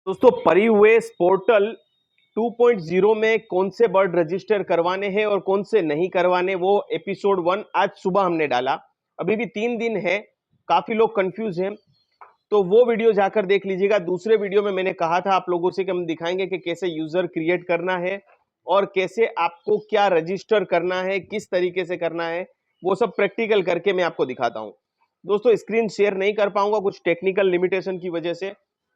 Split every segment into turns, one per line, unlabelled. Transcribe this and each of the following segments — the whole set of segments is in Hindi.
दोस्तों परिवेश पोर्टल 2.0 में कौन से वर्ड रजिस्टर करवाने हैं और कौन से नहीं करवाने, वो एपिसोड 1 आज सुबह हमने डाला। अभी भी 3 दिन है, काफी लोग कंफ्यूज हैं, तो वो वीडियो जाकर देख लीजिएगा। दूसरे वीडियो में मैंने कहा था आप लोगों से कि हम दिखाएंगे कि कैसे यूजर क्रिएट करना है और कैसे आपको क्या रजिस्टर करना है, किस तरीके से करना है, वो सब प्रैक्टिकल करके मैं आपको दिखाता हूं। दोस्तों स्क्रीन शेयर नहीं कर पाऊंगा कुछ टेक्निकल लिमिटेशन की वजह से,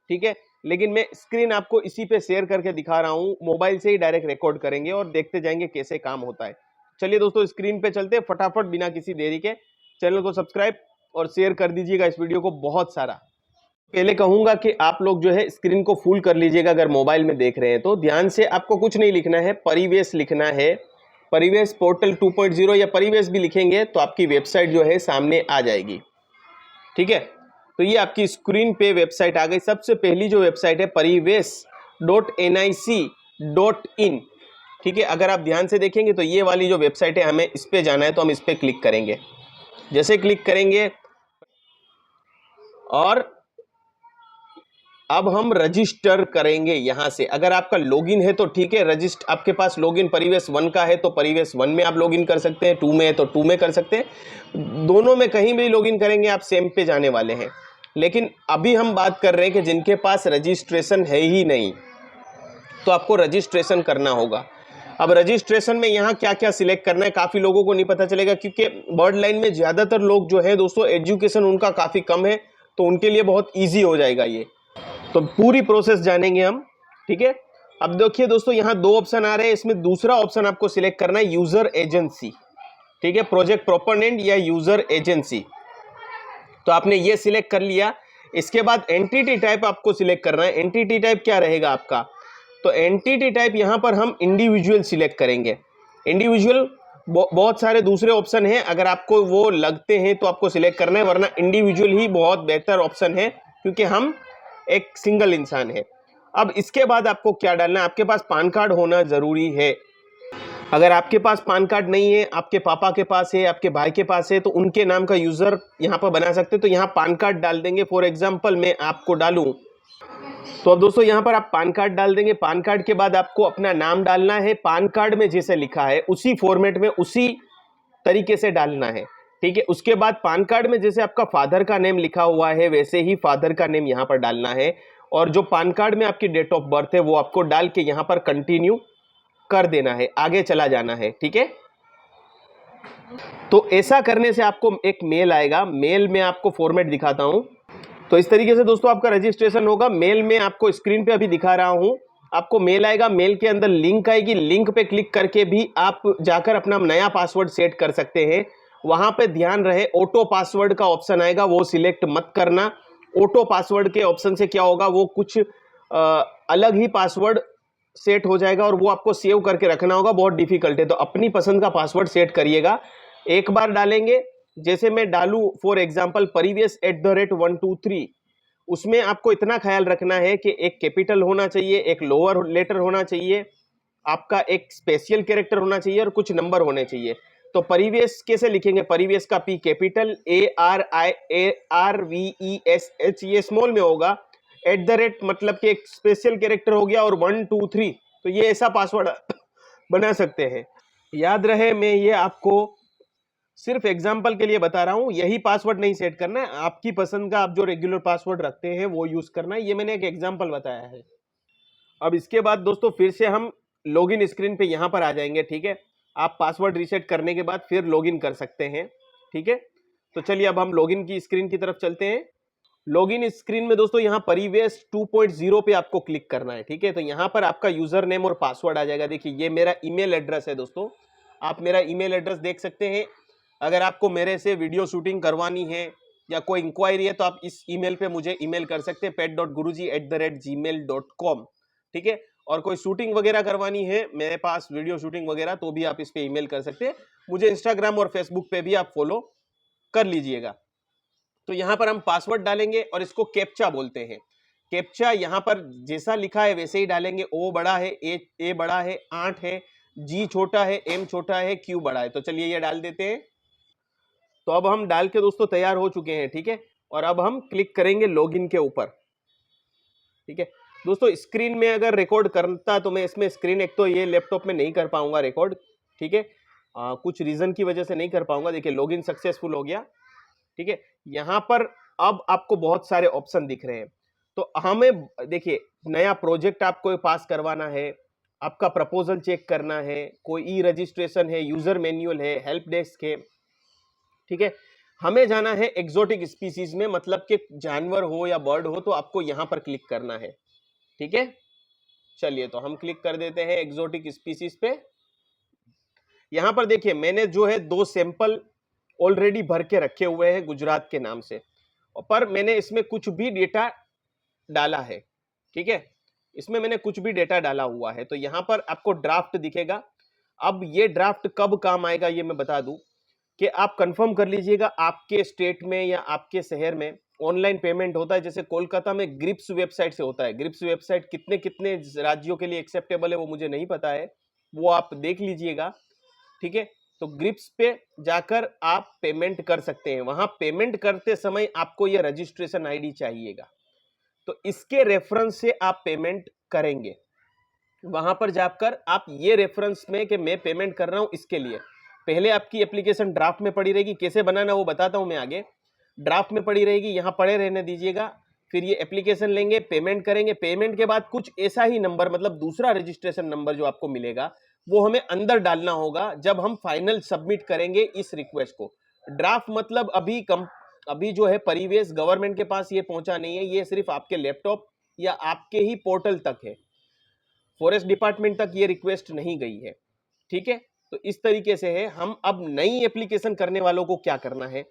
ठीक है, लेकिन मैं स्क्रीन आपको इसी पे शेयर करके दिखा रहा हूं। मोबाइल से ही डायरेक्ट रिकॉर्ड करेंगे और देखते जाएंगे कैसे काम होता है। चलिए दोस्तों स्क्रीन पे चलते हैं फटाफट बिना किसी देरी के। चैनल को सब्सक्राइब और शेयर कर दीजिएगा इस वीडियो को बहुत सारा। पहले कहूंगा कि आप लोग जो है स्क्रीन को फुल कर लीजिएगा। अगर मोबाइल में देख रहे हैं तो ध्यान से, आपको कुछ नहीं लिखना है, परिवेश लिखना है। परिवेश पोर्टल 2.0 या परिवेश भी लिखेंगे तो आपकी वेबसाइट जो है सामने आ जाएगी, ठीक है। तो ये आपकी स्क्रीन पे वेबसाइट आ गई। सबसे पहली जो वेबसाइट है parivesh.nic.in, ठीक है। अगर आप ध्यान से देखेंगे तो ये वाली जो वेबसाइट है, हमें इस पे जाना है तो हम इस पे क्लिक करेंगे। जैसे क्लिक करेंगे और अब हम रजिस्टर करेंगे यहां से। अगर आपका लॉगिन है तो ठीक है, रजिस्टर आपके पास लॉगिन परिवेश 1 का है तो परिवेश 1 में आप लॉगिन कर सकते हैं, 2 में है तो 2 में कर सकते हैं। दोनों में कहीं भी लॉगिन करेंगे आप सेम पे जाने वाले हैं। लेकिन अभी हम बात कर रहे हैं कि जिनके पास रजिस्ट्रेशन है ही नहीं, तो आपको रजिस्ट्रेशन करना होगा। अब रजिस्ट्रेशन में यहाँ क्या क्या सिलेक्ट करना है, काफी लोगों को नहीं पता चलेगा, क्योंकि वर्ड लाइन में ज्यादातर लोग जो है दोस्तों एजुकेशन उनका काफी कम है, तो उनके लिए बहुत ईजी हो जाएगा ये। तो पूरी प्रोसेस जानेंगे हम, ठीक है। अब देखिए दोस्तों यहाँ 2 ऑप्शन आ रहे हैं, इसमें दूसरा ऑप्शन आपको सिलेक्ट करना है यूजर एजेंसी, ठीक है, प्रोजेक्ट प्रोपोनेंट या यूजर एजेंसी। तो आपने ये सिलेक्ट कर लिया। इसके बाद एंटिटी टाइप आपको सिलेक्ट करना है। एंटिटी टाइप क्या रहेगा आपका, तो एंटिटी टाइप यहां पर हम इंडिविजुअल सिलेक्ट करेंगे। इंडिविजुअल बहुत सारे दूसरे ऑप्शन हैं, अगर आपको वो लगते हैं तो आपको सिलेक्ट करना है, वरना इंडिविजुअल ही बहुत बेहतर ऑप्शन है, क्योंकि हम एक सिंगल इंसान है। अब इसके बाद आपको क्या डालना है, आपके पास पैन कार्ड होना जरूरी है। अगर आपके पास पैन कार्ड नहीं है, आपके पापा के पास है, आपके भाई के पास है, तो उनके नाम का यूजर यहाँ पर बना सकते हैं। तो यहाँ पैन कार्ड डाल देंगे। फॉर एग्जांपल मैं आपको डालूं, तो अब दोस्तों यहाँ पर आप पैन कार्ड डाल देंगे। पैन कार्ड के बाद आपको अपना नाम डालना है, पैन कार्ड में जैसे लिखा है उसी फॉर्मेट में उसी तरीके से डालना है, ठीक है। उसके बाद पैन कार्ड में जैसे आपका फादर का नेम लिखा हुआ है वैसे ही फादर का नेम यहाँ पर डालना है, और जो पैन कार्ड में आपकी डेट ऑफ बर्थ है वो आपको डाल के यहाँ पर कंटिन्यू कर देना है, आगे चला जाना है, ठीक है। तो ऐसा करने से आपको एक मेल आएगा। मेल में आपको फॉर्मेट दिखाता हूं। तो इस तरीके से दोस्तों आपका रजिस्ट्रेशन होगा। मेल में आपको स्क्रीन पे अभी दिखा रहा हूं, आपको मेल आएगा। मेल के अंदर लिंक आएगी, लिंक पे क्लिक करके भी आप जाकर अपना नया पासवर्ड सेट कर सकते हैं। वहां पे ध्यान रहे ऑटो पासवर्ड का ऑप्शन आएगा, वो सिलेक्ट मत करना। ऑटो पासवर्ड के ऑप्शन से क्या होगा, वो कुछ अलग ही पासवर्ड सेट हो जाएगा और वो आपको सेव करके रखना होगा, बहुत डिफिकल्ट है। तो अपनी पसंद का पासवर्ड सेट करिएगा। एक बार डालेंगे, जैसे मैं डालू फॉर एग्जांपल परिवेश@123, उसमें आपको इतना ख्याल रखना है कि एक कैपिटल होना चाहिए, एक लोअर लेटर होना चाहिए, आपका एक स्पेशल कैरेक्टर होना चाहिए और कुछ नंबर होने चाहिए। तो परिवेश कैसे लिखेंगे, परिवेश का पी कैपिटल, ARIARVESH ये स्मॉल में होगा, मतलब कि एक स्पेशल कैरेक्टर हो गया, और 123, तो ये ऐसा पासवर्ड बना सकते हैं। याद रहे मैं ये आपको सिर्फ एग्जाम्पल के लिए बता रहा हूं, यही पासवर्ड नहीं सेट करना है, आपकी पसंद का आप जो रेगुलर पासवर्ड रखते हैं वो यूज करना है। ये मैंने एक एग्जाम्पल बताया है। अब इसके बाद दोस्तों फिर से हम लॉगिन स्क्रीन पे यहां पर आ जाएंगे, ठीक है। आप पासवर्ड रीसेट करने के बाद फिर लॉगिन कर सकते हैं, ठीक है। तो चलिए अब हम लॉगिन की स्क्रीन की तरफ चलते हैं। लॉगिन स्क्रीन में दोस्तों यहाँ परिवेश 2.0 पे आपको क्लिक करना है, ठीक है। तो यहाँ पर आपका यूजर नेम और पासवर्ड आ जाएगा। देखिए ये मेरा ईमेल एड्रेस है दोस्तों, आप मेरा ईमेल एड्रेस देख सकते हैं। अगर आपको मेरे से वीडियो शूटिंग करवानी है या कोई इंक्वायरी है तो आप इस ईमेल पे मुझे ईमेल कर सकते हैं, pet.guruji@gmail.com, ठीक है। और कोई शूटिंग वगैरह करवानी है मेरे पास, वीडियो शूटिंग वगैरह, तो भी आप इस पे ईमेल कर सकते हैं। मुझे इंस्टाग्राम और फेसबुक पे भी आप फॉलो कर लीजिएगा। तो यहाँ पर हम पासवर्ड डालेंगे और इसको कैप्चा बोलते हैं। कैप्चा यहाँ पर जैसा लिखा है वैसे ही डालेंगे। ओ बड़ा है, ए बड़ा है, 8 है, जी छोटा है, एम छोटा है, क्यू बड़ा है। तो चलिए ये डाल देते हैं। तो अब हम डाल के दोस्तों तैयार हो चुके हैं, ठीक है। और अब हम क्लिक करेंगे लॉगिन के ऊपर, ठीक है। दोस्तों स्क्रीन में अगर रिकॉर्ड करता तो मैं इसमें स्क्रीन, एक तो ये लैपटॉप में नहीं कर पाऊंगा रिकॉर्ड, ठीक है, कुछ रीजन की वजह से नहीं कर पाऊंगा। देखिए लॉगिन सक्सेसफुल हो गया, ठीक है। यहाँ पर अब आपको बहुत सारे ऑप्शन दिख रहे हैं, तो हमें देखिए नया प्रोजेक्ट आपको पास करवाना है, आपका प्रपोजल चेक करना है, कोई ई रजिस्ट्रेशन है, यूजर मैन्युअल है, हेल्प डेस्क है, ठीक है। हमें जाना है एक्सोटिक स्पीसीज में, मतलब कि जानवर हो या बर्ड हो तो आपको यहां पर क्लिक करना है, ठीक है। चलिए तो हम क्लिक कर देते हैं एक्सोटिक स्पीसीज पे। यहां पर देखिए मैंने जो है 2 सैंपल ऑलरेडी भर के रखे हुए हैं गुजरात के नाम से, पर मैंने इसमें कुछ भी डेटा डाला है, ठीक है, इसमें मैंने कुछ भी डेटा डाला हुआ है। तो यहां पर आपको ड्राफ्ट दिखेगा। अब ये ड्राफ्ट कब काम आएगा ये मैं बता दूं कि आप कंफर्म कर लीजिएगा आपके स्टेट में या आपके शहर में ऑनलाइन पेमेंट होता है। जैसे कोलकाता में ग्रिप्स वेबसाइट से होता है। ग्रिप्स वेबसाइट कितने कितने राज्यों के लिए एक्सेप्टेबल है वो मुझे नहीं पता है, वो आप देख लीजिएगा, ठीक है। तो ग्रिप्स पे जाकर आप पेमेंट कर सकते हैं। वहां पेमेंट करते समय आपको यह रजिस्ट्रेशन आईडी चाहिएगा, तो इसके रेफरेंस से आप पेमेंट करेंगे। वहां पर जाकर आप ये रेफरेंस में कि मैं पेमेंट कर रहा हूं इसके लिए, पहले आपकी एप्लीकेशन ड्राफ्ट में पड़ी रहेगी, कैसे बनाना वो बताता हूं मैं आगे। ड्राफ्ट में पड़ी रहेगी, यहां पड़े रहने दीजिएगा, फिर ये एप्लीकेशन लेंगे, पेमेंट करेंगे। पेमेंट के बाद कुछ ऐसा ही नंबर, मतलब दूसरा रजिस्ट्रेशन नंबर जो आपको मिलेगा वो हमें अंदर डालना होगा जब हम फाइनल सबमिट करेंगे इस रिक्वेस्ट को। ड्राफ्ट मतलब अभी जो है परिवेश गवर्नमेंट के पास ये पहुंचा नहीं है, ये सिर्फ आपके लैपटॉप या आपके ही पोर्टल तक है, फॉरेस्ट डिपार्टमेंट तक ये रिक्वेस्ट नहीं गई है, ठीक है। तो इस तरीके से है। हम अब नई एप्लीकेशन करने वालों को क्या करना है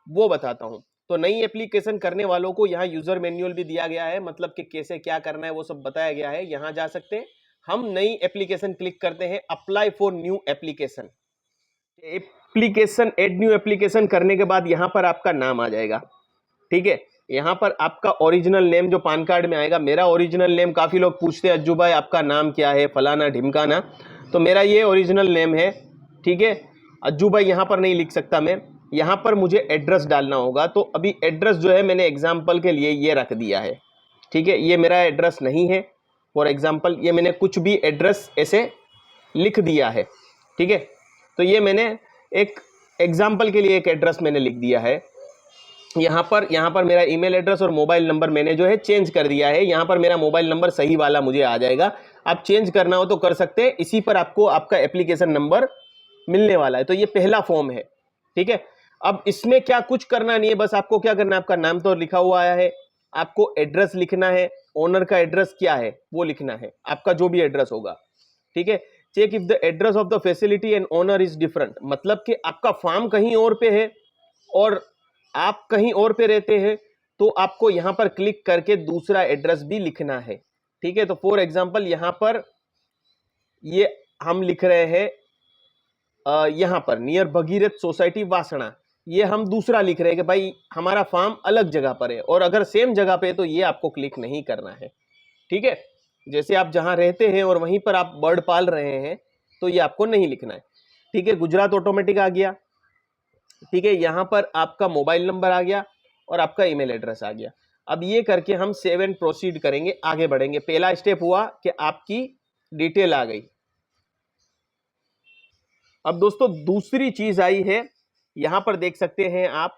वो बताता हूं। तो नई एप्लीकेशन करने वालों को यहाँ यूजर मैन्युअल भी दिया गया है, मतलब कि कैसे क्या करना है वो सब बताया गया है, यहाँ जा सकते हैं। हम नई एप्लीकेशन क्लिक करते हैं, apply for new application. Application add new application करने के बाद यहाँ पर आपका नाम आ जाएगा, ठीक है। यहाँ पर आपका ओरिजिनल नेम जो पान कार्ड में आएगा, मेरा ओरिजिनल नेम, काफी लोग पूछते हैं अज्जू भाई आपका नाम क्या है, फलाना ढिमकाना, तो मेरा ये ओरिजिनल नेम है, ठीक है। अज्जू भाई यहाँ पर नहीं लिख सकता मैं, यहाँ पर मुझे एड्रेस डालना होगा। तो अभी एड्रेस जो है मैंने एग्जाम्पल के लिए ये रख दिया है, ठीक है। ये मेरा एड्रेस नहीं है, फॉर एग्जाम्पल ये मैंने कुछ भी एड्रेस ऐसे लिख दिया है, ठीक है। तो ये मैंने एक एग्जाम्पल के लिए एक एड्रेस मैंने लिख दिया है। यहाँ पर मेरा ईमेल एड्रेस और मोबाइल नंबर मैंने जो है चेंज कर दिया है। यहाँ पर मेरा मोबाइल नंबर सही वाला मुझे आ जाएगा। आप चेंज करना हो तो कर सकते हैं, इसी पर आपको आपका एप्लीकेशन नंबर मिलने वाला है। तो ये पहला फॉर्म है, ठीक है। अब इसमें क्या कुछ करना नहीं है, बस आपको क्या करना है, आपका नाम तो लिखा हुआ आया है, आपको एड्रेस लिखना है, ओनर का एड्रेस क्या है वो लिखना है, आपका जो भी एड्रेस होगा, ठीक है। Check if the address of the facility and owner is different, मतलब कि आपका फार्म कहीं और पे है और आप कहीं और पे रहते हैं, तो आपको यहां पर क्लिक करके दूसरा एड्रेस भी लिखना है, ठीक है। तो फॉर एग्जांपल यहां पर ये हम लिख रहे हैं, यहां पर नियर भगीरथ सोसाइटी वासणा, ये हम दूसरा लिख रहे हैं कि भाई हमारा फार्म अलग जगह पर है, और अगर सेम जगह पे है तो ये आपको क्लिक नहीं करना है, ठीक है। जैसे आप जहां रहते हैं और वहीं पर आप बर्ड पाल रहे हैं तो ये आपको नहीं लिखना है, ठीक है। गुजरात ऑटोमेटिक आ गया, ठीक है। यहां पर आपका मोबाइल नंबर आ गया और आपका ईमेल एड्रेस आ गया। अब ये करके हम सेव एंड प्रोसीड करेंगे, आगे बढ़ेंगे। पहला स्टेप हुआ कि आपकी डिटेल आ गई। अब दोस्तों दूसरी चीज आई है, यहां पर देख सकते हैं आप,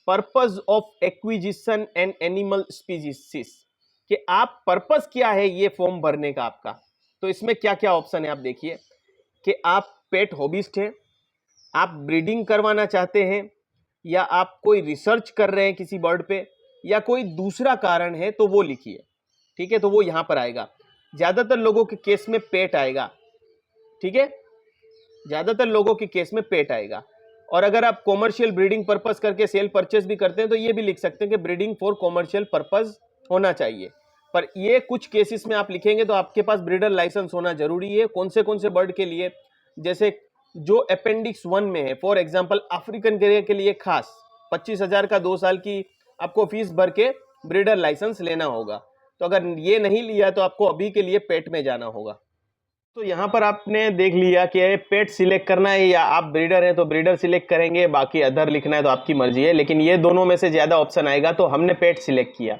purpose of acquisition and animal species, कि आप पर्पस क्या है ये फॉर्म भरने का आपका। तो इसमें क्या क्या ऑप्शन है आप देखिए, कि आप पेट हॉबिस्ट हैं, आप ब्रीडिंग करवाना चाहते हैं, या आप कोई रिसर्च कर रहे हैं किसी बर्ड पे, या कोई दूसरा कारण है तो वो लिखिए, ठीक है। तो वो यहां पर आएगा। ज्यादातर लोगों के केस में पेट आएगा, ठीक है, ज्यादातर लोगों के केस में पेट आएगा। और अगर आप कॉमर्शियल ब्रीडिंग पर्पस करके सेल परचेस भी करते हैं तो ये भी लिख सकते हैं कि ब्रीडिंग फॉर कॉमर्शियल पर्पस होना चाहिए। पर ये कुछ केसेस में आप लिखेंगे तो आपके पास ब्रीडर लाइसेंस होना जरूरी है। कौन से बर्ड के लिए, जैसे जो अपेंडिक्स 1 में है, फॉर एग्जांपल अफ्रीकन ग्रे के लिए खास 25,000 का 2 साल की आपको फीस भर के ब्रीडर लाइसेंस लेना होगा। तो अगर ये नहीं लिया तो आपको अभी के लिए पेट में जाना होगा। तो यहाँ पर आपने देख लिया कि पेट सिलेक्ट करना है, या आप ब्रीडर हैं तो ब्रीडर सिलेक्ट करेंगे, बाकी अदर लिखना है तो आपकी मर्जी है। लेकिन ये दोनों में से ज्यादा ऑप्शन आएगा, तो हमने पेट सिलेक्ट किया।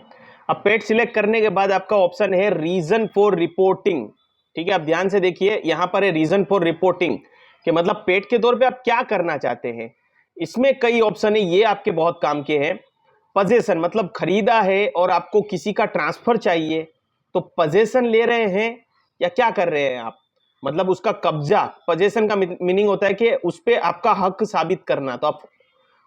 अब पेट सिलेक्ट करने के बाद आपका ऑप्शन है रीजन फॉर रिपोर्टिंग। ठीक है, आप ध्यान से देखिए, यहां पर है रीजन फॉर रिपोर्टिंग कि मतलब पेट के तौर पे आप क्या करना चाहते हैं। इसमें कई ऑप्शन है, ये आपके बहुत काम के हैं। पजेशन मतलब खरीदा है और आपको किसी का ट्रांसफर चाहिए, तो पजेशन ले रहे हैं या क्या कर रहे हैं आप, मतलब उसका कब्जा। पजेशन का मीनिंग होता है कि उस पर आपका हक साबित करना, तो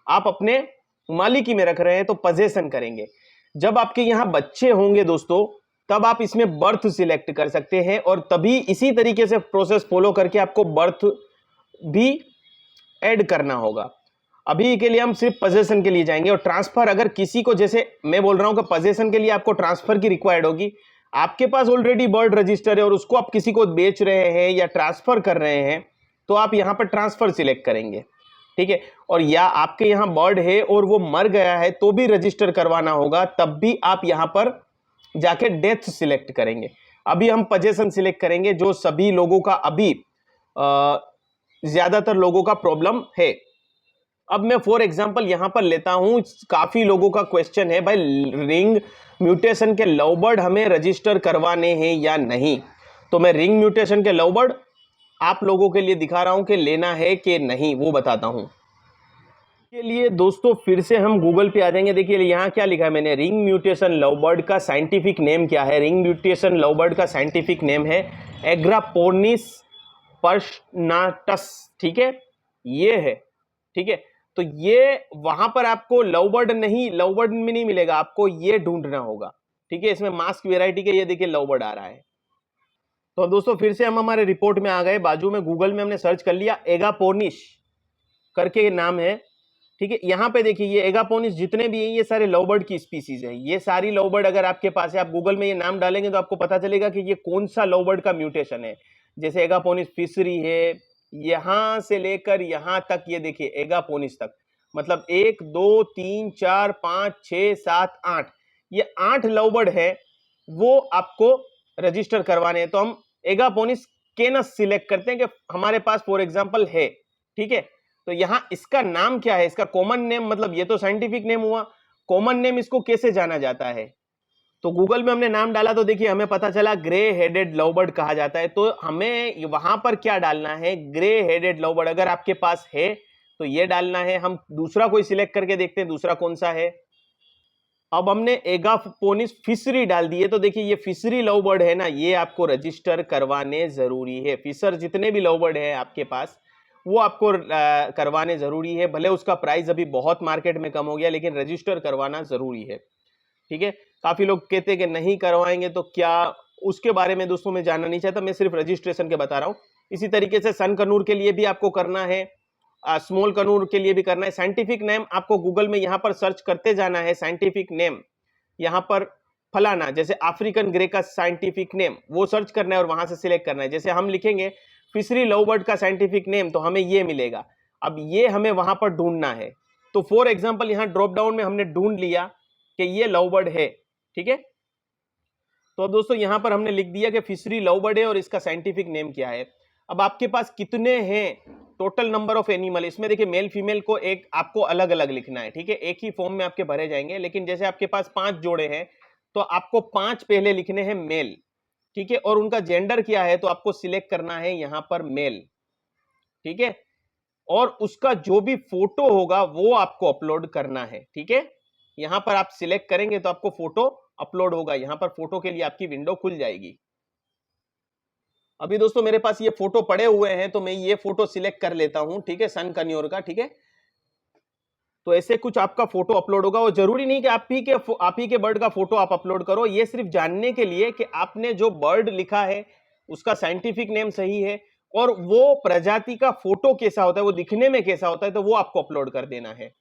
आप अपने मालिकी में रख रहे हैं तो पजेशन करेंगे। जब आपके यहाँ बच्चे होंगे दोस्तों, तब आप इसमें बर्थ सिलेक्ट कर सकते हैं और तभी इसी तरीके से प्रोसेस फॉलो करके आपको बर्थ भी ऐड करना होगा। अभी के लिए हम सिर्फ पजेशन के लिए जाएंगे। और ट्रांसफर, अगर किसी को, जैसे मैं बोल रहा हूं कि पजेशन के लिए आपको ट्रांसफर की रिक्वायर्ड होगी, आपके पास ऑलरेडी बर्ड रजिस्टर है और उसको आप किसी को बेच रहे हैं या ट्रांसफर कर रहे हैं, तो आप यहां पर ट्रांसफर सिलेक्ट करेंगे। ठीक है, और या आपके यहां बर्ड है और वो मर गया है तो भी रजिस्टर करवाना होगा, तब भी आप यहां पर जाके डेथ सिलेक्ट करेंगे। अभी हम पजेशन सिलेक्ट करेंगे, जो सभी लोगों का अभी ज्यादातर लोगों का प्रॉब्लम है। अब मैं फॉर एग्जांपल यहां पर लेता हूं, काफी लोगों का क्वेश्चन है भाई रिंग म्यूटेशन के लव बर्ड हमें रजिस्टर करवाने हैं या नहीं। तो मैं रिंग म्यूटेशन के लव बर्ड आप लोगों के लिए दिखा रहा हूं कि लेना है कि नहीं, वो बताता हूं। के लिए दोस्तों फिर से हम गूगल पे आ जाएंगे। देखिए यहाँ क्या लिखा है मैंने, रिंग म्यूटेशन लव बर्ड का साइंटिफिक नेम क्या है। रिंग म्यूटेशन लव बर्ड का साइंटिफिक नेम है एग्रापोर्निस पर्सनाटस। ठीक है, ये है। ठीक है, तो ये वहां पर आपको लव बर्ड में नहीं मिलेगा, आपको ये ढूंढना होगा। ठीक है, इसमें मास्क वेराइटी के ये देखिए लव बर्ड आ रहा है। तो अब दोस्तों फिर से हम हमारे रिपोर्ट में आ गए, बाजू में गूगल में हमने सर्च कर लिया, एगापोर्निस करके नाम है। ठीक है, यहां पे देखिए ये एगापोर्निस जितने भी हैं ये सारे लव बर्ड की स्पीसीज है। ये सारी लव बर्ड अगर आपके पास है, आप गूगल में ये नाम डालेंगे तो आपको पता चलेगा कि ये कौन सा लव बर्ड का म्यूटेशन है। जैसे एगापोर्निस फिशरी है, यहां से लेकर यहां तक, ये देखिए एगापोर्निस तक, मतलब 1 2 3 4 5 6 7 8, ये 8 लव बर्ड है, वो आपको रजिस्टर करवाने हैं। तो हम एगापोर्निस केनस सिलेक्ट करते हैं कि हमारे पास फॉर एग्जांपल है। ठीक है, तो यहां इसका नाम क्या है, इसका कॉमन नेम, मतलब ये तो साइंटिफिक नेम हुआ, कॉमन नेम इसको कैसे जाना जाता है। तो गूगल में हमने नाम डाला तो देखिए हमें पता चला ग्रे हेडेड लव बर्ड कहा जाता है। तो हमें वहां पर क्या डालना है, ग्रे हेडेड लव बर्ड अगर आपके पास है तो ये डालना है। हम दूसरा कोई सिलेक्ट करके देखते हैं दूसरा कौन सा है। अब हमने एगापोर्निस फिशरी डाल दी है, तो देखिए ये फिशरी लव बर्ड है ना, ये आपको रजिस्टर करवाने जरूरी है। फिशर जितने भी लव बर्ड है आपके पास वो आपको करवाने जरूरी है। भले उसका प्राइस अभी बहुत मार्केट में कम हो गया, लेकिन रजिस्टर करवाना जरूरी है। ठीक है, काफी लोग कहते हैं कि नहीं करवाएंगे तो क्या, उसके बारे में दोस्तों मैं जानना नहीं चाहता, मैं सिर्फ रजिस्ट्रेशन के बता रहा हूं। इसी तरीके से सन कनूर के लिए भी आपको करना है, स्मॉल कनूर के लिए भी करना है। साइंटिफिक नेम आपको गूगल में यहां पर सर्च करते जाना है, साइंटिफिक नेम यहां पर फलाना, जैसे अफ्रीकन ग्रे का साइंटिफिक नेम वो सर्च करना है और वहां से सिलेक्ट करना है। जैसे हम लिखेंगे फिशरी लव बर्ड का साइंटिफिक नेम तो हमें ये मिलेगा। अब ये हमें वहां पर ढूंढना है। तो फॉर एग्जांपल यहां ड्रॉप डाउन में हमने ढूंढ लिया कि ये लव बर्ड है। ठीक है, तो अब दोस्तों यहां पर हमने लिख दिया कि फिशरी लव बर्ड है और इसका साइंटिफिक नेम क्या है। अब आपके पास कितने हैं, टोटल नंबर ऑफ एनिमल, इसमें देखिए मेल फीमेल को एक आपको अलग अलग लिखना है। ठीक है, एक ही फॉर्म में आपके भरे जाएंगे, लेकिन जैसे आपके पास 5 जोड़े हैं तो आपको 5 पहले लिखने हैं मेल। ठीक है, और उनका जेंडर क्या है तो आपको सिलेक्ट करना है यहां पर मेल। ठीक है, और उसका जो भी फोटो होगा वो आपको अपलोड करना है। ठीक है, यहां पर आप सिलेक्ट करेंगे तो आपको फोटो अपलोड होगा, यहां पर फोटो के लिए आपकी विंडो खुल जाएगी। अभी दोस्तों मेरे पास ये फोटो पड़े हुए हैं तो मैं ये फोटो सिलेक्ट कर लेता हूं। ठीक है, सन कन्योर का। ठीक है, तो ऐसे कुछ आपका फोटो अपलोड होगा, और जरूरी नहीं कि आप ही के बर्ड का फोटो आप अपलोड करो, ये सिर्फ जानने के लिए कि आपने जो बर्ड लिखा है उसका साइंटिफिक नेम सही है और वो प्रजाति का फोटो कैसा होता है, वो दिखने में कैसा होता है, तो वो आपको अपलोड कर देना है।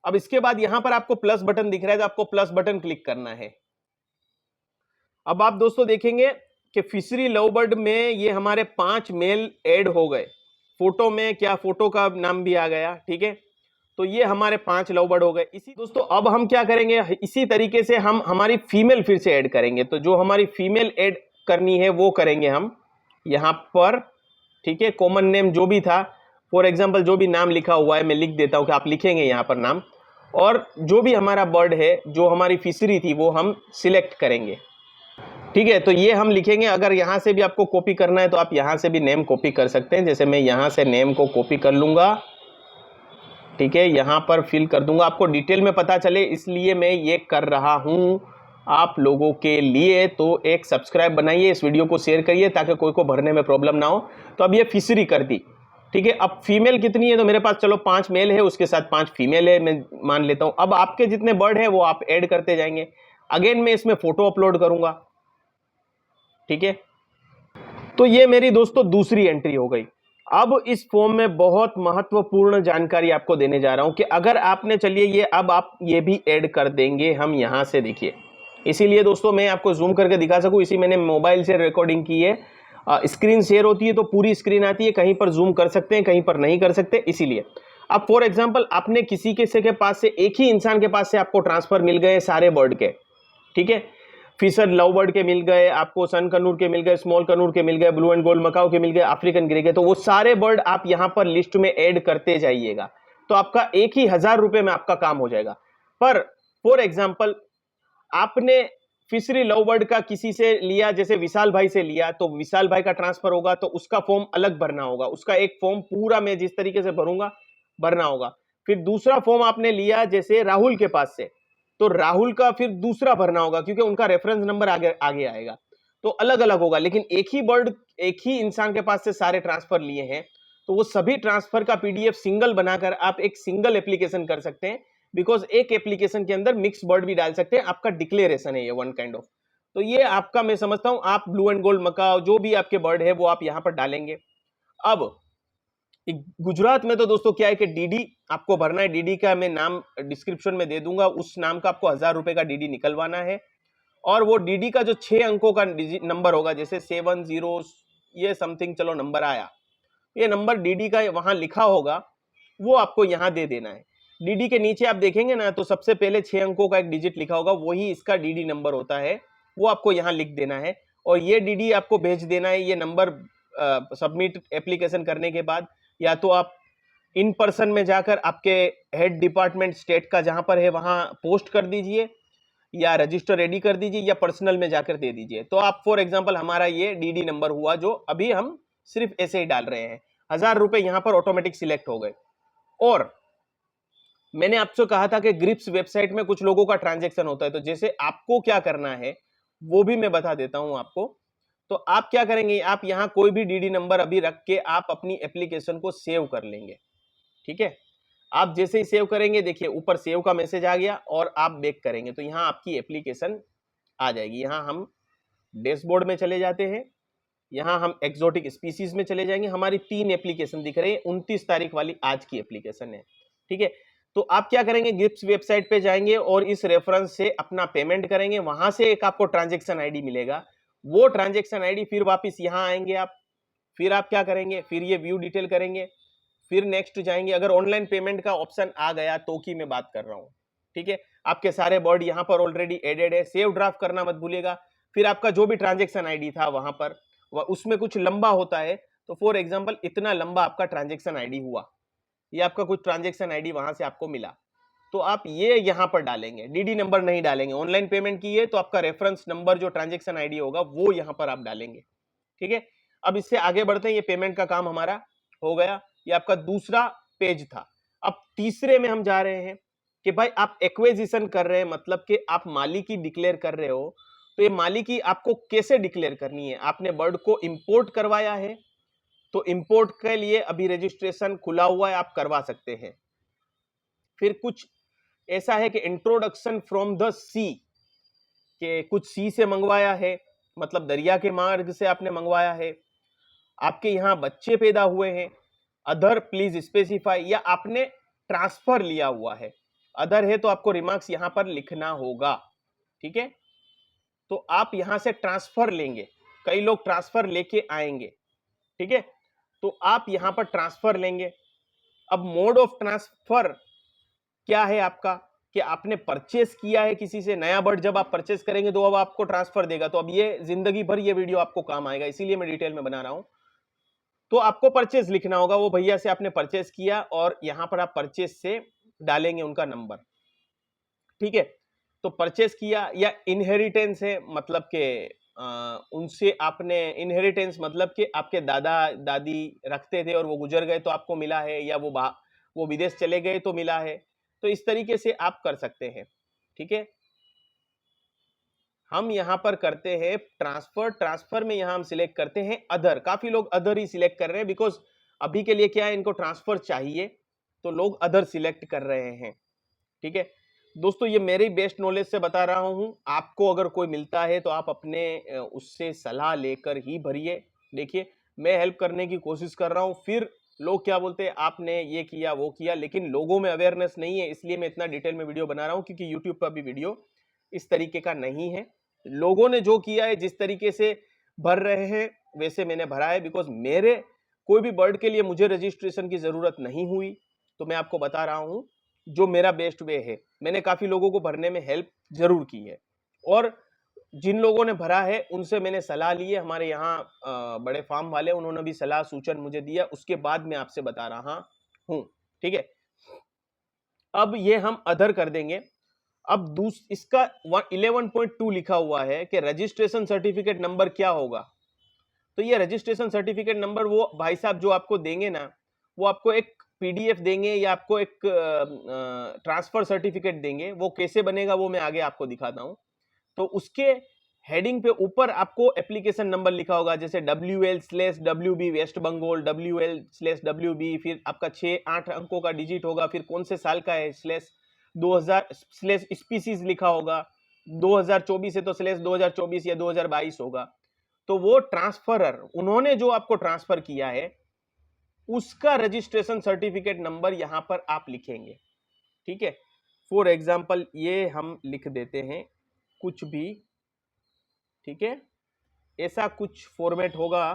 अब इसके बाद यहां पर आपको प्लस बटन दिख रहा है तो आपको प्लस बटन क्लिक करना है। अब आप दोस्तों देखेंगे कि फिशरी लव बर्ड में ये हमारे 5 मेल ऐड हो गए। फोटो में क्या, फोटो का नाम भी आ गया। ठीक है, तो ये हमारे 5 लव बर्ड हो गए। इसी दोस्तों अब हम क्या करेंगे, इसी तरीके से हम हमारी फीमेल फिर से ऐड करेंगे। तो जो हमारी फीमेल ऐड करनी है वो करेंगे हम यहां पर। ठीक है, कॉमन नेम जो भी था, फॉर एग्जांपल जो भी नाम लिखा हुआ है मैं लिख देता हूं कि आप लिखेंगे यहां पर नाम। और जो भी हमारा बर्ड है, जो हमारी फिशरी थी, वो हम सिलेक्ट करेंगे। ठीक है, तो ये हम लिखेंगे। अगर यहाँ से भी आपको कॉपी करना है तो आप यहाँ से भी नेम कॉपी कर सकते हैं। जैसे मैं यहाँ से नेम को कॉपी कर लूँगा, ठीक है, यहाँ पर फिल कर दूंगा। आपको डिटेल में पता चले इसलिए मैं ये कर रहा हूँ आप लोगों के लिए। तो एक सब्सक्राइब बनाइए, इस वीडियो को शेयर करिए ताकि कोई को भरने में प्रॉब्लम ना हो। तो अब ये फिशरी कर दी, ठीक है। अब फीमेल कितनी है, तो मेरे पास चलो 5 मेल है, उसके साथ 5 फीमेल है, मैं मान लेता हूँ। अब आपके जितने बर्ड है वो आप ऐड करते जाएंगे। अगेन मैं इसमें फोटो अपलोड करूंगा, ठीक है। तो ये मेरी दोस्तों दूसरी एंट्री हो गई। अब इस फॉर्म में बहुत महत्वपूर्ण जानकारी आपको देने जा रहा हूं कि अगर आपने, चलिए ये अब आप ये भी ऐड कर देंगे हम यहां से, देखिए। इसीलिए दोस्तों मैं आपको जूम करके दिखा सकूं, इसी मैंने मोबाइल से रिकॉर्डिंग की है। स्क्रीन शेयर होती है तो पूरी स्क्रीन आती है, कहीं पर जूम कर सकते हैं, कहीं पर नहीं कर सकते, इसीलिए। अब फॉर एग्जाम्पल आपने किसी के पास से, एक ही इंसान के पास से आपको ट्रांसफर मिल गए सारे बर्ड के, ठीक है। फिशर लव बर्ड के मिल गए आपको, सन कनूर के मिल गए, स्मॉल कनूर के मिल गए, ब्लू एंड गोल्ड मकाओ के मिल गए, अफ्रीकन ग्रे के। तो वो सारे बर्ड आप यहां पर लिस्ट में ऐड करते जाइएगा, तो आपका एक ही 1000 रुपए में आपका काम हो जाएगा। पर फॉर एग्जाम्पल आपने फिशरी लव बर्ड का किसी से लिया, जैसे विशाल भाई से लिया, तो विशाल भाई का ट्रांसफर होगा तो उसका फॉर्म अलग भरना होगा, उसका एक फॉर्म पूरा मैं जिस तरीके से भरूंगा भरना होगा। फिर दूसरा फॉर्म आपने लिया जैसे राहुल के पास से, तो राहुल का फिर दूसरा भरना होगा, क्योंकि उनका रेफरेंस नंबर आगे आगे आएगा, तो अलग अलग होगा। लेकिन एक ही बर्ड, एक ही इंसान के पास से सारे ट्रांसफर लिए हैं, तो वो सभी ट्रांसफर का पीडीएफ सिंगल बनाकर आप एक सिंगल एप्लीकेशन कर सकते हैं। बिकॉज एक एप्लीकेशन के अंदर मिक्स बर्ड भी डाल सकते हैं, आपका डिक्लेरेशन है ये वन काइंड ऑफ। तो ये आपका, मैं समझता हूं आप ब्लू एंड गोल्ड मकाओ जो भी आपके बर्ड है वो आप यहां पर डालेंगे। अब गुजरात में तो दोस्तों क्या है कि डीडी आपको भरना है। डीडी का मैं नाम डिस्क्रिप्शन में दे दूंगा, उस नाम का आपको 1000 रुपए का डीडी निकलवाना है। और वो डीडी का जो 6 अंकों का नंबर होगा, जैसे 70 ये समथिंग चलो नंबर आया, ये नंबर डीडी का वहां लिखा होगा, वो आपको यहां दे देना है। डीडी के नीचे आप देखेंगे ना, तो सबसे पहले 6 अंकों का एक डिजिट लिखा होगा, वही इसका डीडी नंबर होता है, वो आपको यहां लिख देना है। और ये डीडी आपको भेज देना है, ये नंबर सबमिट एप्लीकेशन करने के बाद, या तो आप इन पर्सन में जाकर आपके हेड डिपार्टमेंट स्टेट का जहां पर है वहां पोस्ट कर दीजिए, या रजिस्टर रेडी कर दीजिए, या पर्सनल में जाकर दे दीजिए। तो आप फॉर एग्जांपल हमारा ये डीडी नंबर हुआ, जो अभी हम सिर्फ ऐसे ही डाल रहे हैं। 1000 रुपए यहां पर ऑटोमेटिक सिलेक्ट हो गए। और मैंने आपसे कहा था कि ग्रिप्स वेबसाइट में कुछ लोगों का ट्रांजैक्शन होता है, तो जैसे आपको क्या करना है वो भी मैं बता देता हूं आपको। तो आप क्या करेंगे, आप यहां कोई भी डीडी नंबर अभी रख के आप अपनी एप्लीकेशन को सेव कर लेंगे, ठीक है। आप जैसे ही सेव करेंगे, देखिए ऊपर सेव का मैसेज आ गया, और आप बैक करेंगे तो यहां आपकी एप्लीकेशन आ जाएगी। यहां हम डैशबोर्ड में चले जाते हैं, यहां हम एक्सोटिक स्पीसीज में चले जाएंगे। हमारी 3 एप्लीकेशन दिख रही है, 29 तारीख वाली आज की एप्लीकेशन है, ठीक है। तो आप क्या करेंगे, गिप्स वेबसाइट पे जाएंगे और इस रेफरेंस से अपना पेमेंट करेंगे। वहां से एक आपको ट्रांजैक्शन आईडी मिलेगा, वो ट्रांजैक्शन आईडी फिर वापस यहां आएंगे आप। फिर आप क्या करेंगे, फिर ये व्यू डिटेल करेंगे, फिर नेक्स्ट जाएंगे। अगर ऑनलाइन पेमेंट का ऑप्शन आ गया तो की मैं बात कर रहा हूं, ठीक है। आपके सारे बर्ड यहां पर ऑलरेडी एडेड है, सेव ड्राफ्ट करना मत भूलिएगा। फिर आपका जो भी ट्रांजैक्शन आईडी था वहां पर, उसमें कुछ लंबा होता है, तो फॉर एग्जांपल इतना लंबा आपका ट्रांजैक्शन आईडी हुआ, ये आपका कुछ ट्रांजैक्शन आईडी वहां से आपको मिला, तो आप ये यहां पर डालेंगे। डीडी नंबर नहीं डालेंगे, ऑनलाइन पेमेंट की है तो आपका रेफरेंस नंबर जो ट्रांजैक्शन आईडी होगा वो यहां पर आप डालेंगे, ठीक है। अब इससे आगे बढ़ते हैं, ये पेमेंट का काम हमारा हो गया, ये आपका दूसरा पेज था। अब तीसरे में हम जा रहे हैं कि भाई आप एक्विजिशन कर रहे हैं, मतलब कि आप मालिकी डिक्लेयर कर रहे हो। तो ये मालिकी आपको कैसे डिक्लेयर करनी है, आपने बर्ड को इंपोर्ट करवाया है, तो इंपोर्ट के लिए अभी रजिस्ट्रेशन खुला हुआ है, आप करवा सकते हैं। फिर कुछ ऐसा है कि इंट्रोडक्शन फ्रॉम द सी, के कुछ सी से मंगवाया है, मतलब दरिया के मार्ग से आपने मंगवाया है, आपके यहां बच्चे पैदा हुए हैं। अदर प्लीज स्पेसिफाई, या आपने ट्रांसफर लिया हुआ है। अदर है तो आपको रिमार्क्स यहां पर लिखना होगा, ठीक है। तो आप यहां से ट्रांसफर लेंगे, कई लोग ट्रांसफर लेके आएंगे, ठीक है। तो आप यहां पर ट्रांसफर लेंगे। अब मोड ऑफ ट्रांसफर क्या है आपका, कि आपने परचेस किया है किसी से नया बर्ड, जब आप परचेस करेंगे तो अब आपको ट्रांसफर देगा। तो अब ये जिंदगी भर ये वीडियो आपको काम आएगा, इसीलिए मैं डिटेल में बना रहा हूं। तो आपको परचेस लिखना होगा, वो भैया से आपने परचेस किया और यहां पर आप परचेस से डालेंगे उनका नंबर, ठीक है। तो परचेस किया या इनहेरिटेंस है, मतलब के उनसे आपने इनहेरिटेंस मतलब कि आपके दादा दादी रखते थे और वो गुजर गए तो आपको मिला है, या वो विदेश चले गए तो मिला है। तो इस तरीके से आप कर सकते हैं। ठीक है, हम यहाँ पर करते हैं ट्रांसफर में यहाँ हम सिलेक्ट करते हैं अदर। काफी लोग अदर ही सिलेक्ट कर रहे हैं, बिकॉज अभी के लिए क्या है, इनको ट्रांसफर चाहिए तो लोग अदर सिलेक्ट कर रहे हैं। ठीक है दोस्तों, ये मेरी बेस्ट नॉलेज से बता रहा हूं। आपको अगर कोई मिलता है तो आप अपने उससे सलाह लेकर ही भरिए। देखिए, मैं हेल्प करने की कोशिश कर रहा हूं, फिर लोग क्या बोलते हैं, आपने ये किया वो किया, लेकिन लोगों में अवेयरनेस नहीं है, इसलिए मैं इतना डिटेल में वीडियो बना रहा हूं, क्योंकि यूट्यूब पर भी वीडियो इस तरीके का नहीं है। लोगों ने जो किया है, जिस तरीके से भर रहे हैं वैसे मैंने भरा है, बिकॉज मेरे कोई भी बर्ड के लिए मुझे रजिस्ट्रेशन की जरूरत नहीं हुई। तो मैं आपको बता रहा हूं जो मेरा बेस्ट वे है। मैंने काफी लोगों को भरने में हेल्प जरूर की है, और जिन लोगों ने भरा है उनसे मैंने सलाह ली है। हमारे यहाँ बड़े फार्म वाले, उन्होंने भी सलाह सूचन मुझे दिया, उसके बाद मैं आपसे बता रहा हूं। ठीक है, अब ये हम अदर कर देंगे। अब इसका 11.2 लिखा हुआ है कि रजिस्ट्रेशन सर्टिफिकेट नंबर क्या होगा। तो ये रजिस्ट्रेशन सर्टिफिकेट नंबर वो भाई साहब जो आपको देंगे ना, वो आपको एक पीडीएफ देंगे या आपको एक ट्रांसफर सर्टिफिकेट देंगे। वो कैसे बनेगा वो मैं आगे आपको दिखाता हूं। तो उसके हेडिंग पे ऊपर आपको एप्लीकेशन नंबर लिखा होगा, जैसे WL/WB वेस्ट बंगाल, WL/WB, फिर आपका 6-8 अंकों का डिजिट होगा, फिर कौन से साल का है, /2000/स्पीसीज लिखा होगा। 2024 है तो /2024 या 2022 होगा। तो वो ट्रांसफरर, उन्होंने जो आपको ट्रांसफर किया है, उसका रजिस्ट्रेशन सर्टिफिकेट नंबर यहां पर आप लिखेंगे। ठीक है, फॉर एग्जाम्पल ये हम लिख देते हैं कुछ भी। ठीक है, ऐसा कुछ फॉर्मेट होगा,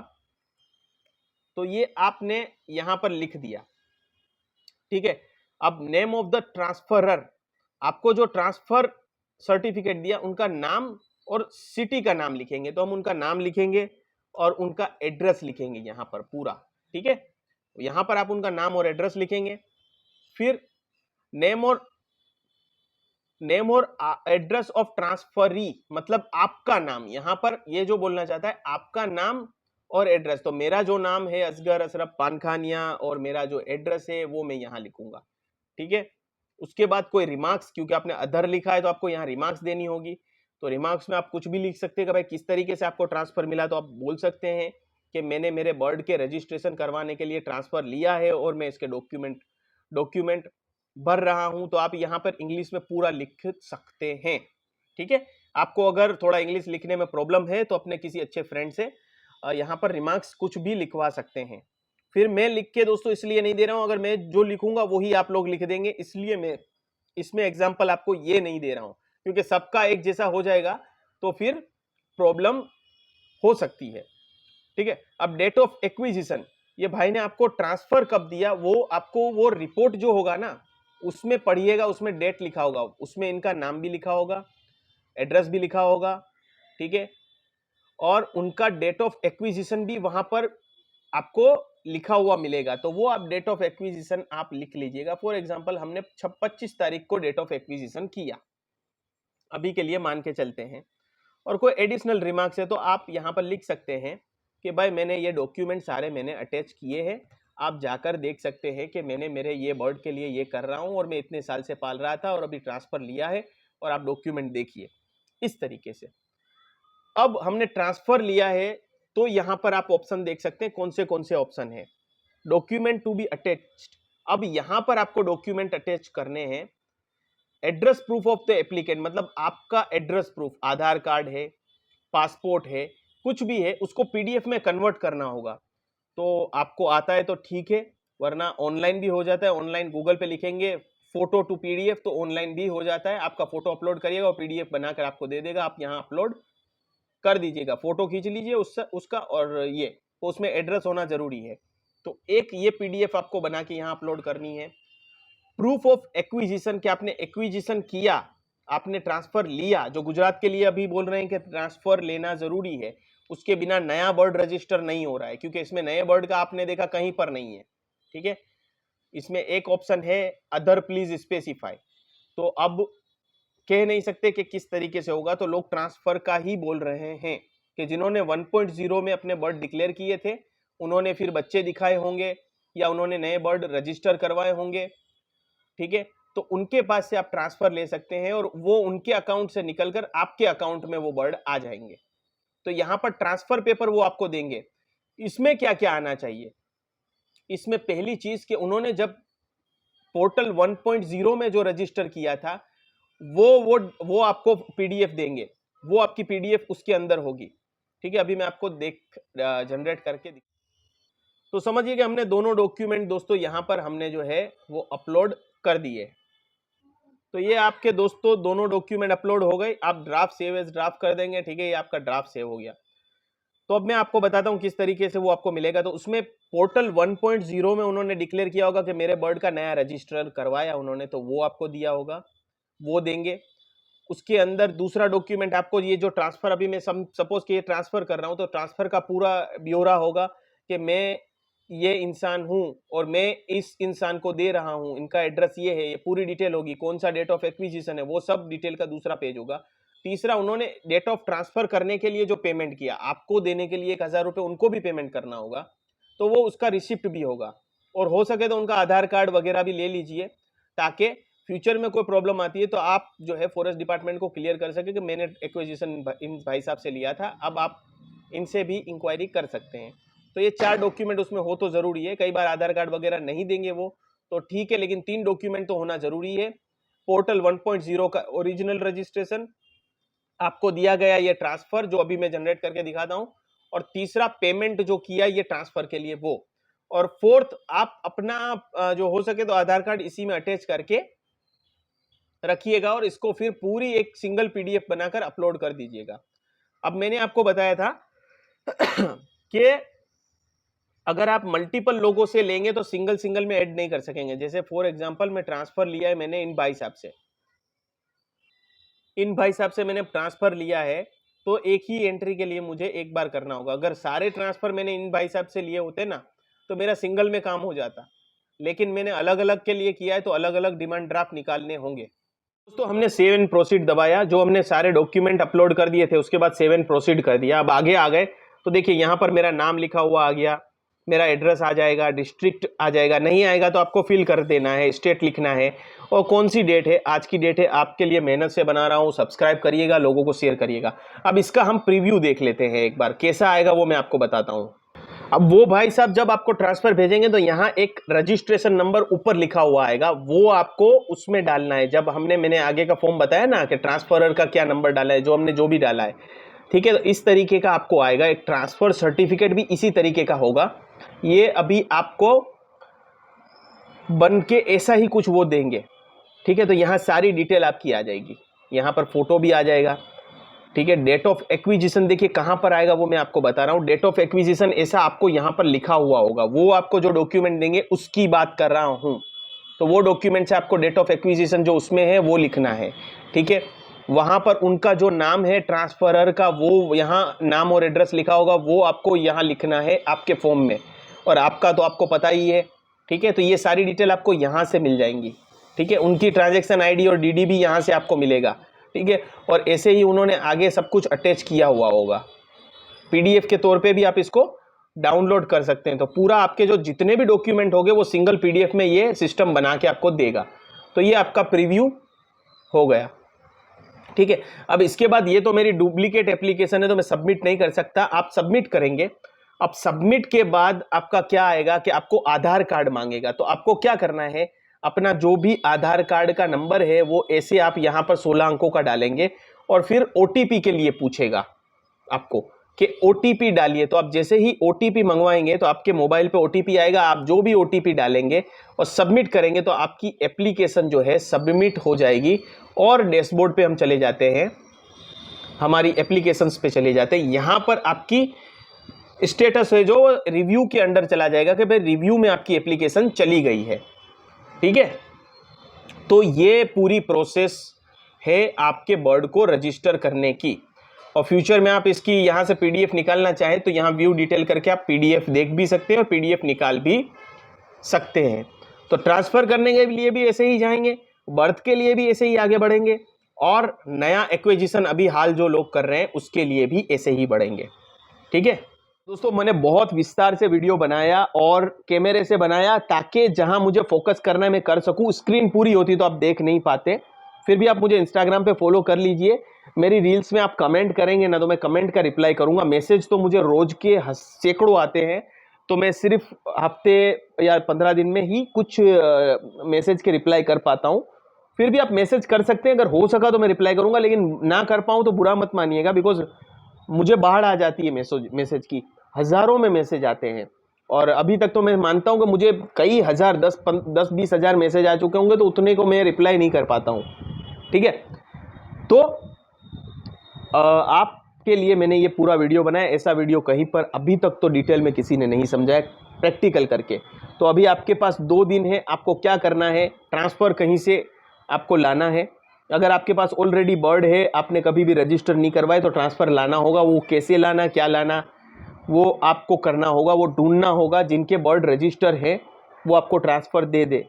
तो ये आपने यहां पर लिख दिया। ठीक है, अब नेम ऑफ द ट्रांसफरर, आपको जो ट्रांसफर सर्टिफिकेट दिया उनका नाम और सिटी का नाम लिखेंगे। तो हम उनका नाम लिखेंगे और उनका एड्रेस लिखेंगे यहां पर पूरा। ठीक है, यहां पर आप उनका नाम और एड्रेस लिखेंगे। फिर नेम और एड्रेस ऑफ ट्रांसफरी, मतलब आपका नाम। यहां पर ये जो बोलना चाहता है आपका नाम और एड्रेस। तो मेरा जो नाम है असगर अशरफ पानखानिया, और मेरा जो एड्रेस है वो मैं यहां लिखूंगा। ठीक है, उसके बाद कोई रिमार्क्स, क्योंकि आपने अदर लिखा है तो आपको यहाँ रिमार्क्स देनी होगी। तो रिमार्क्स में आप कुछ भी लिख सकते हैं कि भाई किस तरीके से आपको ट्रांसफर मिला। तो आप बोल सकते हैं कि मैंने मेरे बर्ड के रजिस्ट्रेशन करवाने के लिए ट्रांसफर लिया है और मैं इसके डॉक्यूमेंट भर रहा हूं। तो आप यहां पर इंग्लिश में पूरा लिख सकते हैं। ठीक है, आपको अगर थोड़ा इंग्लिश लिखने में प्रॉब्लम है तो अपने किसी अच्छे फ्रेंड से यहां पर रिमार्क्स कुछ भी लिखवा सकते हैं। फिर मैं लिख के दोस्तों इसलिए नहीं दे रहा हूं, अगर मैं जो लिखूंगा वही आप लोग लिख देंगे, इसलिए मैं इसमें एग्जाम्पल आपको ये नहीं दे रहा हूं, क्योंकि सबका एक जैसा हो जाएगा तो फिर प्रॉब्लम हो सकती है। ठीक है, अब डेट ऑफ एक्विजिशन, ये भाई ने आपको ट्रांसफर कब दिया, वो आपको वो रिपोर्ट जो होगा ना उसमें पढ़िएगा, उसमें डेट लिखा होगा, उसमें इनका नाम भी लिखा होगा, एड्रेस भी लिखा होगा। ठीक है, और उनका डेट ऑफ एक्विजिशन भी वहां पर आपको लिखा हुआ मिलेगा। तो वो आप डेट ऑफ एक्विजिशन आप लिख लीजिएगा। फॉर एग्जांपल हमने 25 तारीख को डेट ऑफ एक्विजिशन किया, अभी के लिए मान के चलते हैं। और कोई एडिशनल रिमार्क्स है तो आप यहाँ पर लिख सकते हैं कि भाई मैंने ये डॉक्यूमेंट सारे मैंने अटैच किए हैं, आप जाकर देख सकते हैं कि मैंने मेरे ये बर्ड के लिए ये कर रहा हूँ और मैं इतने साल से पाल रहा था और अभी ट्रांसफर लिया है, और आप डॉक्यूमेंट देखिए इस तरीके से। अब हमने ट्रांसफर लिया है तो यहां पर आप ऑप्शन देख सकते हैं कौन से ऑप्शन है। डॉक्यूमेंट टू बी अटैच्ड, अब यहां पर आपको डॉक्यूमेंट अटैच करने हैं। Address proof of the applicant, मतलब आपका एड्रेस प्रूफ, आधार कार्ड है, पासपोर्ट है, कुछ भी है, उसको पीडीएफ में कन्वर्ट करना होगा। तो आपको आता है तो ठीक है, वरना ऑनलाइन भी हो जाता है। ऑनलाइन गूगल पे लिखेंगे फोटो टू पीडीएफ तो ऑनलाइन भी हो जाता है। आपका फोटो अपलोड करिएगा और पीडीएफ बनाकर आपको दे देगा, आप यहाँ अपलोड कर दीजिएगा। फोटो खींच लीजिए उसका, और ये तो उसमें एड्रेस होना जरूरी है। तो एक ये पीडीएफ आपको बना के यहाँ अपलोड करनी है। प्रूफ ऑफ एक्विजिशन, कि आपने एक्विजिशन किया, आपने ट्रांसफर लिया। जो गुजरात के लिए अभी बोल रहे हैं कि ट्रांसफर लेना जरूरी है, उसके बिना नया बर्ड रजिस्टर नहीं हो रहा है, क्योंकि इसमें नए बर्ड का आपने देखा कहीं पर नहीं है। ठीक है, इसमें एक ऑप्शन है अदर प्लीज स्पेसिफाई। तो अब कह नहीं सकते कि किस तरीके से होगा, तो लोग ट्रांसफर का ही बोल रहे हैं कि जिन्होंने 1.0 में अपने बर्ड डिक्लेयर किए थे उन्होंने फिर बच्चे दिखाए होंगे या उन्होंने नए बर्ड रजिस्टर करवाए होंगे, ठीक है, तो उनके पास से आप ट्रांसफर ले सकते हैं और वो उनके अकाउंट से निकलकर आपके अकाउंट में वो बर्ड आ जाएंगे। तो यहां पर ट्रांसफर पेपर वो आपको देंगे। इसमें क्या क्या आना चाहिए? इसमें पहली चीज कि उन्होंने जब पोर्टल 1.0 में जो रजिस्टर किया था वो आपको पीडीएफ देंगे, वो आपकी पीडीएफ उसके अंदर होगी, ठीक है। अभी मैं आपको जनरेट करके तो समझिए कि हमने दोनों डॉक्यूमेंट दोस्तों यहां पर हमने जो है वो अपलोड कर दिए। तो ये आपके दोस्तों दोनों डॉक्यूमेंट अपलोड हो गए। आप ड्राफ्ट सेव एज ड्राफ्ट कर देंगे, ठीक है, ये आपका ड्राफ्ट सेव हो गया। तो अब मैं आपको बताता हूं किस तरीके से वो आपको मिलेगा। तो उसमें पोर्टल 1.0 में उन्होंने डिक्लेयर किया होगा कि मेरे बर्ड का नया रजिस्टर करवाया उन्होंने, तो वो आपको दिया होगा, वो देंगे। उसके अंदर दूसरा डॉक्यूमेंट आपको ये जो ट्रांसफर, अभी मैं सपोज कि ये ट्रांसफर कर रहा हूं, तो ट्रांसफर का पूरा ब्यौरा होगा कि मैं ये इंसान हूं और मैं इस इंसान को दे रहा हूं, इनका एड्रेस ये है, ये पूरी डिटेल होगी, कौन सा डेट ऑफ एक्विजिशन है, वो सब डिटेल का दूसरा पेज होगा। तीसरा, उन्होंने डेट ऑफ ट्रांसफर करने के लिए जो पेमेंट किया, आपको देने के लिए 1000 रुपये उनको भी पेमेंट करना होगा, तो वो उसका रिसिप्ट भी होगा। और हो सके तो उनका आधार कार्ड वगैरह भी ले लीजिए, ताकि फ्यूचर में कोई प्रॉब्लम आती है तो आप जो है फॉरेस्ट डिपार्टमेंट को क्लियर कर सके कि मैंने एक्विजिशन इन भाई साहब से लिया था, अब आप इनसे भी इंक्वायरी कर सकते हैं। तो ये 4 डॉक्यूमेंट उसमें हो तो जरूरी है। कई बार आधार कार्ड वगैरह नहीं देंगे वो, तो ठीक है, लेकिन 3 डॉक्यूमेंट तो होना जरूरी है। पोर्टल 1.0 का ओरिजिनल रजिस्ट्रेशन, आपको दिया गया ये ट्रांसफर जो अभी मैं जनरेट करके दिखाता हूं, और तीसरा पेमेंट जो किया ये ट्रांसफर के लिए वो, और फोर्थ आप अपना जो हो सके तो आधार कार्ड इसी में अटैच करके रखिएगा और इसको फिर पूरी एक सिंगल पीडीएफ बनाकर अपलोड कर दीजिएगा। अब मैंने आपको बताया था कि अगर आप मल्टीपल लोगों से लेंगे तो सिंगल सिंगल में ऐड नहीं कर सकेंगे। जैसे फॉर एग्जांपल मैं ट्रांसफर लिया है मैंने इन भाई साहब से, मैंने ट्रांसफर लिया है, तो एक ही एंट्री के लिए मुझे एक बार करना होगा। अगर सारे ट्रांसफर मैंने इन भाई साहब से लिए होते ना तो मेरा सिंगल में काम हो जाता, लेकिन मैंने अलग अलग के लिए किया है तो अलग अलग डिमांड ड्राफ्ट निकालने होंगे। दोस्तों हमने सेव एंड प्रोसीड दबाया, जो हमने सारे डॉक्यूमेंट अपलोड कर दिए थे उसके बाद सेव एंड प्रोसीड कर दिया। अब आगे आ गए तो देखिए यहाँ पर मेरा नाम लिखा हुआ आ गया, मेरा एड्रेस आ जाएगा, डिस्ट्रिक्ट आ जाएगा, नहीं आएगा तो आपको फिल कर देना है, स्टेट लिखना है, और कौन सी डेट है, आज की डेट है, आपके लिए मेहनत से बना रहा हूँ, सब्सक्राइब करिएगा, लोगों को शेयर करिएगा। अब इसका हम प्रीव्यू देख लेते हैं एक बार, कैसा आएगा वो मैं आपको बताता हूँ। अब वो भाई साहब जब आपको ट्रांसफर भेजेंगे तो यहाँ एक रजिस्ट्रेशन नंबर ऊपर लिखा हुआ आएगा, वो आपको उसमें डालना है। जब मैंने आगे का फॉर्म बताया ना कि ट्रांसफरर का क्या नंबर डाला है, जो हमने जो भी डाला है, ठीक है, तो इस तरीके का आपको आएगा। एक ट्रांसफर सर्टिफिकेट भी इसी तरीके का होगा, ये अभी आपको बन के ऐसा ही कुछ वो देंगे, ठीक है। तो यहाँ सारी डिटेल आपकी आ जाएगी, यहाँ पर फोटो भी आ जाएगा, ठीक है। डेट ऑफ एक्विजिशन देखिए कहां पर आएगा वो मैं आपको बता रहा हूं। डेट ऑफ एक्विजिशन ऐसा आपको यहां पर लिखा हुआ होगा, वो आपको जो डॉक्यूमेंट देंगे उसकी बात कर रहा हूं, तो वो डॉक्यूमेंट से आपको डेट ऑफ एक्विजिशन जो उसमें है वो लिखना है, ठीक है। वहां पर उनका जो नाम है ट्रांसफरर का, वो यहाँ नाम और एड्रेस लिखा होगा, वो आपको यहाँ लिखना है आपके फॉर्म में, और आपका तो आपको पता ही है, ठीक है। तो ये सारी डिटेल आपको यहाँ से मिल जाएंगी, ठीक है। उनकी ट्रांजेक्शन आईडी और डीडी भी यहाँ से आपको मिलेगा, ठीक है। और ऐसे ही उन्होंने आगे सब कुछ अटैच किया हुआ होगा, पीडीएफ के तौर पे भी आप इसको डाउनलोड कर सकते हैं। तो पूरा आपके जो जितने भी डॉक्यूमेंट होंगे वो सिंगल पीडीएफ में ये सिस्टम बना के आपको देगा। तो ये आपका प्रीव्यू हो गया, ठीक है। अब इसके बाद ये तो मेरी डुप्लीकेट एप्लीकेशन है तो मैं सबमिट नहीं कर सकता, आप सबमिट करेंगे। अब सबमिट के बाद आपका क्या आएगा कि आपको आधार कार्ड मांगेगा। तो आपको क्या करना है, अपना जो भी आधार कार्ड का नंबर है वो ऐसे आप यहां पर 16 अंकों का डालेंगे, और फिर ओटीपी के लिए पूछेगा आपको कि ओटीपी डालिए। तो आप जैसे ही ओटीपी मंगवाएंगे तो आपके मोबाइल पे ओटीपी आएगा, आप जो भी ओटीपी डालेंगे और सबमिट करेंगे तो आपकी एप्लीकेशन जो है सबमिट हो जाएगी। और डैशबोर्ड पे हम चले जाते हैं, हमारी एप्लीकेशंस पे चले जाते हैं, यहां पर आपकी स्टेटस है जो रिव्यू के अंडर चला जाएगा कि भाई रिव्यू में आपकी एप्लीकेशन चली गई है, ठीक है। तो ये पूरी प्रोसेस है आपके बर्ड को रजिस्टर करने की। और फ्यूचर में आप इसकी यहाँ से पीडीएफ निकालना चाहें तो यहाँ व्यू डिटेल करके आप पीडीएफ देख भी सकते हैं और पीडीएफ निकाल भी सकते हैं। तो ट्रांसफ़र करने के लिए भी ऐसे ही जाएंगे, बर्थ के लिए भी ऐसे ही आगे बढ़ेंगे, और नया एक्विजिशन अभी हाल जो लोग कर रहे हैं उसके लिए भी ऐसे ही बढ़ेंगे। ठीक है दोस्तों, मैंने बहुत विस्तार से वीडियो बनाया और कैमरे से बनाया ताकि जहां मुझे फोकस करना है मैं कर सकूं। स्क्रीन पूरी होती तो आप देख नहीं पाते। फिर भी आप मुझे इंस्टाग्राम पे फॉलो कर लीजिए। मेरी रील्स में आप कमेंट करेंगे ना तो मैं कमेंट का रिप्लाई करूंगा। मैसेज तो मुझे रोज के सैकड़ों आते हैं, तो मैं सिर्फ हफ्ते या 15 दिन में ही कुछ मैसेज के रिप्लाई कर पाता हूं। फिर भी आप मैसेज कर सकते हैं, अगर हो सका तो मैं रिप्लाई करूंगा, लेकिन ना कर पाऊं तो बुरा मत मानिएगा, बिकॉज मुझे बाढ़ आ जाती है मैसेज की। हजारों में मैसेज आते हैं और अभी तक तो मैं मानता हूं कि मुझे कई हजार 10-20 हजार मैसेज आ चुके होंगे, तो उतने को मैं रिप्लाई नहीं कर पाता हूं। ठीक है, तो आपके लिए मैंने ये पूरा वीडियो बनाया। ऐसा वीडियो कहीं पर अभी तक तो डिटेल में किसी ने नहीं समझाया प्रैक्टिकल करके। तो अभी आपके पास 2 दिन है, आपको क्या करना है, ट्रांसफर कहीं से आपको लाना है। अगर आपके पास ऑलरेडी बर्ड है, आपने कभी भी रजिस्टर नहीं करवाए, तो ट्रांसफर लाना होगा। वो कैसे लाना, क्या लाना, वो आपको करना होगा। वो ढूंढना होगा जिनके बर्ड रजिस्टर है, वो आपको ट्रांसफर दे दे।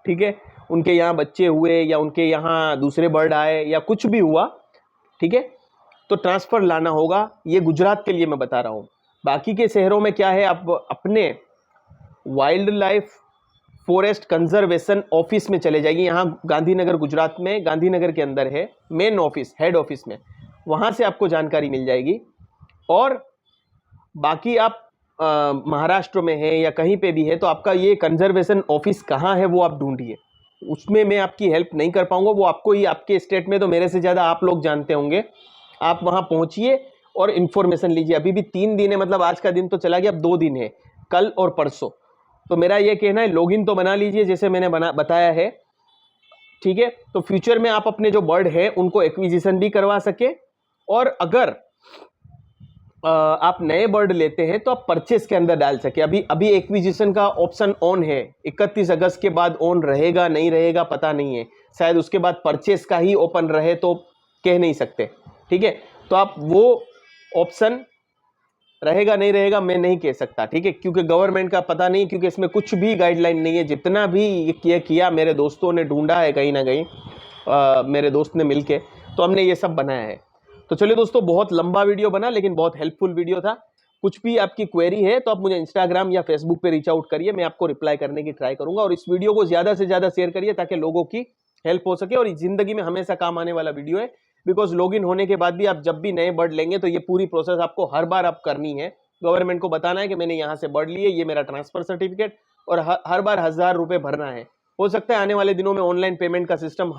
ठीक है, उनके यहाँ बच्चे हुए या उनके यहाँ दूसरे बर्ड आए या कुछ भी हुआ, ठीक है, तो ट्रांसफर लाना होगा। ये गुजरात के लिए मैं बता रहा हूँ। बाकी के शहरों में क्या है, आप अपने wild life forest conservation office में चले जाइए। यहाँ गांधीनगर, गुजरात में गांधीनगर के अंदर है मेन ऑफिस, हेड ऑफिस में, वहाँ से आपको जानकारी मिल जाएगी। और बाकी आप महाराष्ट्र में है या कहीं पे भी है, तो आपका ये कंजर्वेशन ऑफिस कहाँ है वो आप ढूंढिए। उसमें मैं आपकी हेल्प नहीं कर पाऊंगा, वो आपको ही, आपके स्टेट में तो मेरे से ज़्यादा आप लोग जानते होंगे। आप वहाँ पहुँचिए और इन्फॉर्मेशन लीजिए। अभी भी 3 दिन है, मतलब आज का दिन तो चला गया, अब 2 दिन है, कल और परसों। तो मेरा ये कहना है, लॉगिन तो बना लीजिए जैसे मैंने बताया है। ठीक है, तो फ्यूचर में आप अपने जो बर्ड है उनको एक्विजिशन भी करवा सके। और अगर आप नए बर्ड लेते हैं तो आप परचेस के अंदर डाल सके। अभी एक्विजिशन का ऑप्शन ऑन है, 31 अगस्त के बाद ऑन रहेगा नहीं रहेगा पता नहीं है, शायद उसके बाद परचेस का ही ओपन रहे, तो कह नहीं सकते। ठीक है, तो आप वो ऑप्शन रहेगा नहीं रहेगा मैं नहीं कह सकता। ठीक है, क्योंकि गवर्नमेंट का पता नहीं, क्योंकि इसमें कुछ भी गाइडलाइन नहीं है। जितना भी ये किया मेरे दोस्तों ने ढूंढा है कहीं ना कहीं, मेरे दोस्त ने मिलके, तो हमने ये सब बनाया है। तो चलिए दोस्तों, बहुत लंबा वीडियो बना लेकिन बहुत हेल्पफुल वीडियो था। कुछ भी आपकी क्वेरी है तो आप मुझे इंस्टाग्राम या फेसबुक पे रीच आउट करिए, मैं आपको रिप्लाई करने की ट्राई करूंगा। और इस वीडियो को ज्यादा से ज्यादा शेयर करिए ताकि लोगों की हेल्प हो सके। और जिंदगी में हमेशा काम आने वाला वीडियो है, बिकॉज लॉगिन होने के बाद भी आप जब भी नए बर्ड लेंगे तो ये पूरी प्रोसेस आपको हर बार आप करनी है। गवर्नमेंट को बताना है कि मैंने यहाँ से बर्ड लिए, ये मेरा ट्रांसफर सर्टिफिकेट, और हर बार 1000 रुपये भरना है। हो सकता है आने वाले दिनों में ऑनलाइन पेमेंट का सिस्टम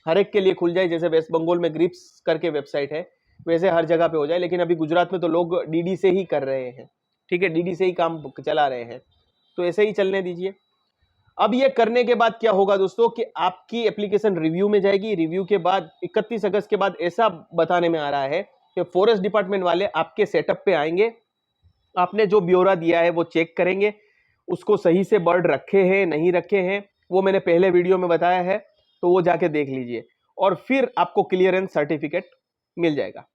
हर एक के लिए खुल जाए, जैसे वेस्ट बंगाल में ग्रिप्स करके वेबसाइट है, वैसे हर जगह पे हो जाए। लेकिन अभी गुजरात में तो लोग डीडी से ही कर रहे हैं। ठीक है, डीडी से ही काम चला रहे हैं, तो ऐसे ही चलने दीजिए। अब ये करने के बाद क्या होगा दोस्तों कि आपकी एप्लीकेशन रिव्यू में जाएगी। रिव्यू के बाद 31 अगस्त के बाद ऐसा बताने में आ रहा है कि फॉरेस्ट डिपार्टमेंट वाले आपके सेटअप पे आएंगे, आपने जो ब्यौरा दिया है वो चेक करेंगे, उसको सही से बर्ड रखे हैं नहीं रखे हैं वो मैंने पहले वीडियो में बताया है, तो वो जाके देख लीजिए। और फिर आपको क्लियरेंस सर्टिफिकेट मिल जाएगा।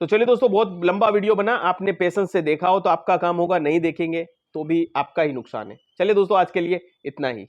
तो चलिए दोस्तों, बहुत लंबा वीडियो बना, आपने पेशेंस से देखा हो तो आपका काम होगा, नहीं देखेंगे तो भी आपका ही नुकसान है। चलिए दोस्तों, आज के लिए इतना ही।